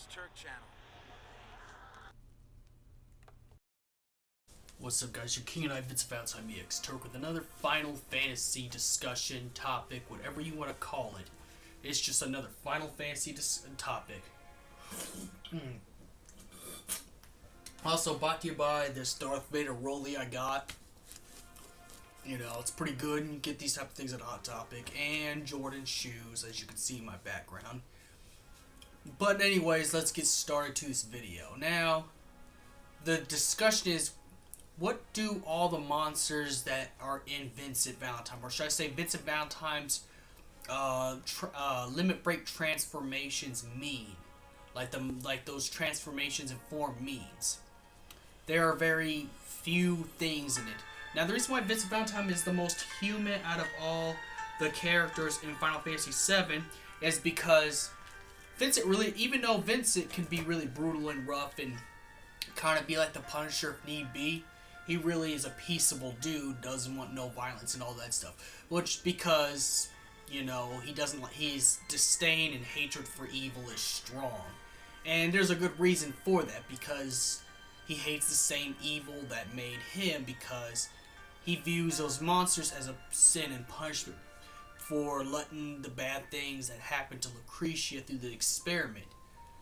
Turk channel. What's up, guys? Your King and I, Vincent Turk, with another Final Fantasy discussion topic, whatever you want to call it. It's just another Final Fantasy topic. Also brought to you by this Darth Vader rollie I got. You know, it's pretty good. You get these type of things at Hot Topic. And Jordan shoes, as you can see in my background. But anyways, let's get started to this video. Now, the discussion is, what do all the monsters that are in Vincent Valentine, or should I say Vincent Valentine's limit break transformations mean? Like those transformations in form means. There are very few things in it. Now, the reason why Vincent Valentine is the most human out of all the characters in Final Fantasy VII is because Vincent really, even though Vincent can be really brutal and rough and kind of be like the Punisher if need be, he really is a peaceable dude, doesn't want no violence and all that stuff. Which, because, you know, his disdain and hatred for evil is strong. And there's a good reason for that, because he hates the same evil that made him, because he views those monsters as a sin and punishment for letting the bad things that happened to Lucretia through the experiment.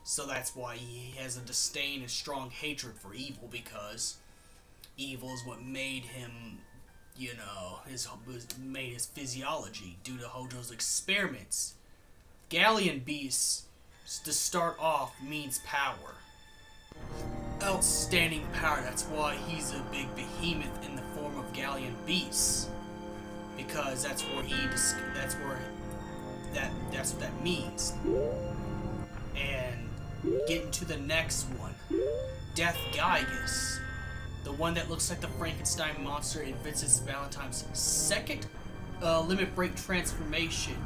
So that's why he has a disdain and strong hatred for evil, because evil is what made him, you know, made his physiology due to Hojo's experiments. Galleon beasts, to start off, means power. Outstanding power. That's why he's a big behemoth in the form of Galleon beasts, because that's what that means. And getting to the next one, Death Gygus, the one that looks like the Frankenstein monster in Vincent Valentine's second limit break transformation,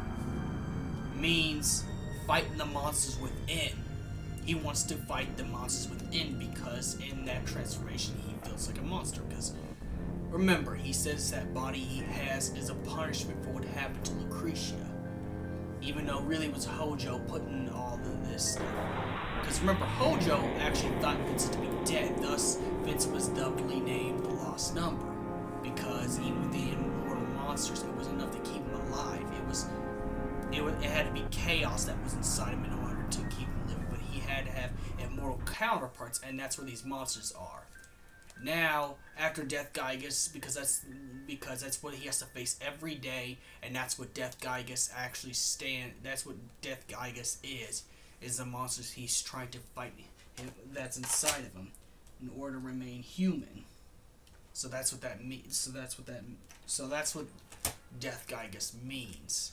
means fighting the monsters within. He wants to fight the monsters within because in that transformation he feels like a monster. Because remember, he says that body he has is a punishment for what happened to Lucretia, even though really it was Hojo putting all of this stuff. Because remember, Hojo actually thought Vincent to be dead, thus Vincent was doubly named the Lost Number, because even with the immortal monsters, it was enough to keep him alive. It had to be chaos that was inside him in order to keep him living, but he had to have immortal counterparts, and that's where these monsters are. Now, after Death Gygus, because that's what he has to face every day, and that's what Death Gygus actually that's what Death Gygus is the monsters he's trying to fight that's inside of him in order to remain human. So that's what that means. So that's what Death Gygus means.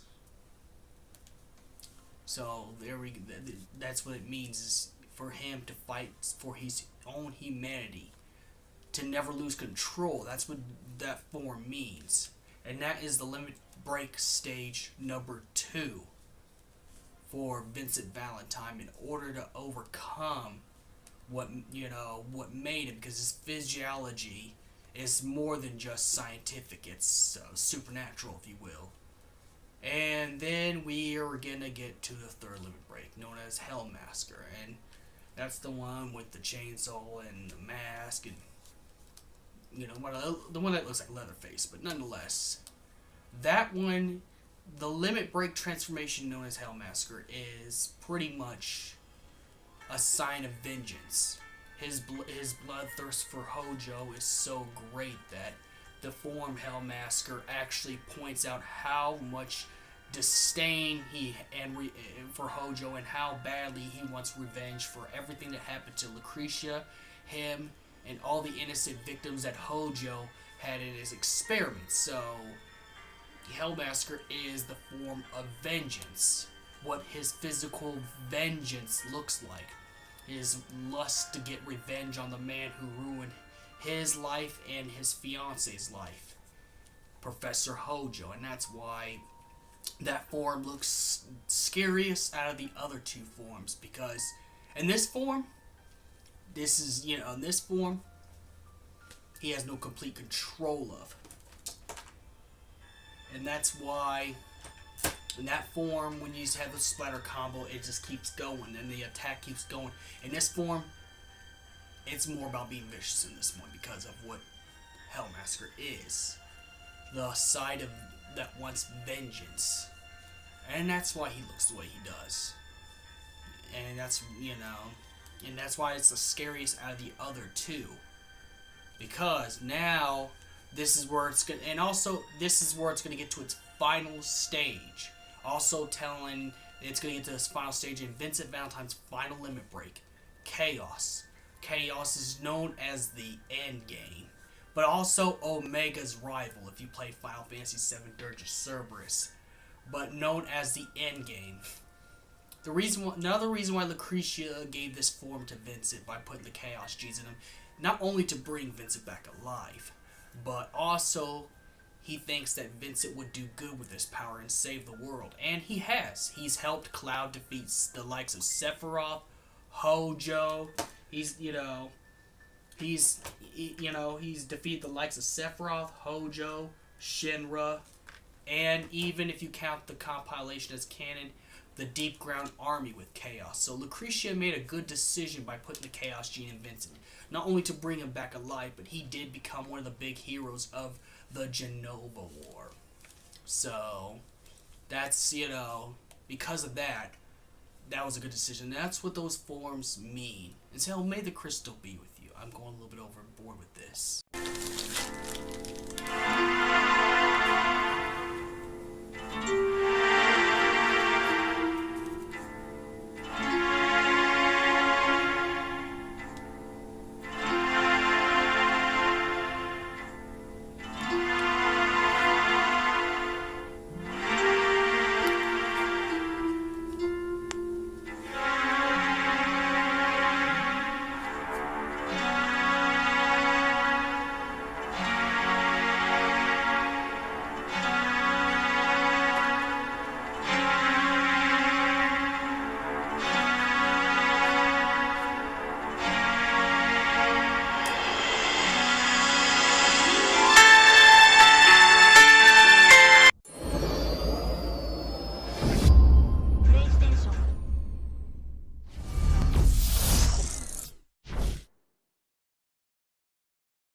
So that's what it means, is for him to fight for his own humanity, to never lose control. That's what that form means. And that is the limit break stage number 2 for Vincent Valentine, in order to overcome what made him, because his physiology is more than just scientific, it's supernatural, if you will. And then we are gonna get to the third limit break, known as Hellmasker, and that's the one with the chainsaw and the mask, and you know, the one that looks like Leatherface. But nonetheless, that one, the limit break transformation known as Hellmasker, is pretty much a sign of vengeance. His bloodthirst for Hojo is so great that the form Hellmasker actually points out how much disdain for Hojo, and how badly he wants revenge for everything that happened to Lucretia, him, and all the innocent victims that Hojo had in his experiments. So Hellmasker is the form of vengeance. What his physical vengeance looks like. His lust to get revenge on the man who ruined his life and his fiance's life, Professor Hojo. And that's why that form looks scariest out of the other two forms, because in this form, in this form, he has no complete control of. And that's why In that form, when you have the splatter combo, it just keeps going, and the attack keeps going. In this form, it's more about being vicious in this one because of what Hellmaster is. The side of that wants vengeance. And that's why he looks the way he does. And that's, and that's why it's the scariest out of the other two. Because now, this is where it's going to, and also, this is where it's going to get to its final stage. Also telling it's going to get to this final stage in Vincent Valentine's final limit break. Chaos. Chaos is known as the end game. But also Omega's rival if you play Final Fantasy VII Dirge of Cerberus. But known as the end game. Another reason why Lucretia gave this form to Vincent by putting the Chaos G's in him, not only to bring Vincent back alive, but also he thinks that Vincent would do good with this power and save the world. And he has. He's helped Cloud defeat the likes of Sephiroth, Hojo. He's defeated the likes of Sephiroth, Hojo, Shinra, and even if you count the compilation as canon, the Deep Ground Army with Chaos. So Lucretia made a good decision by putting the Chaos Gene in Vincent. Not only to bring him back alive, but he did become one of the big heroes of the Genova War. So, that's, because of that, that was a good decision. That's what those forms mean. And so, may the crystal be with you. I'm going a little bit overboard with this.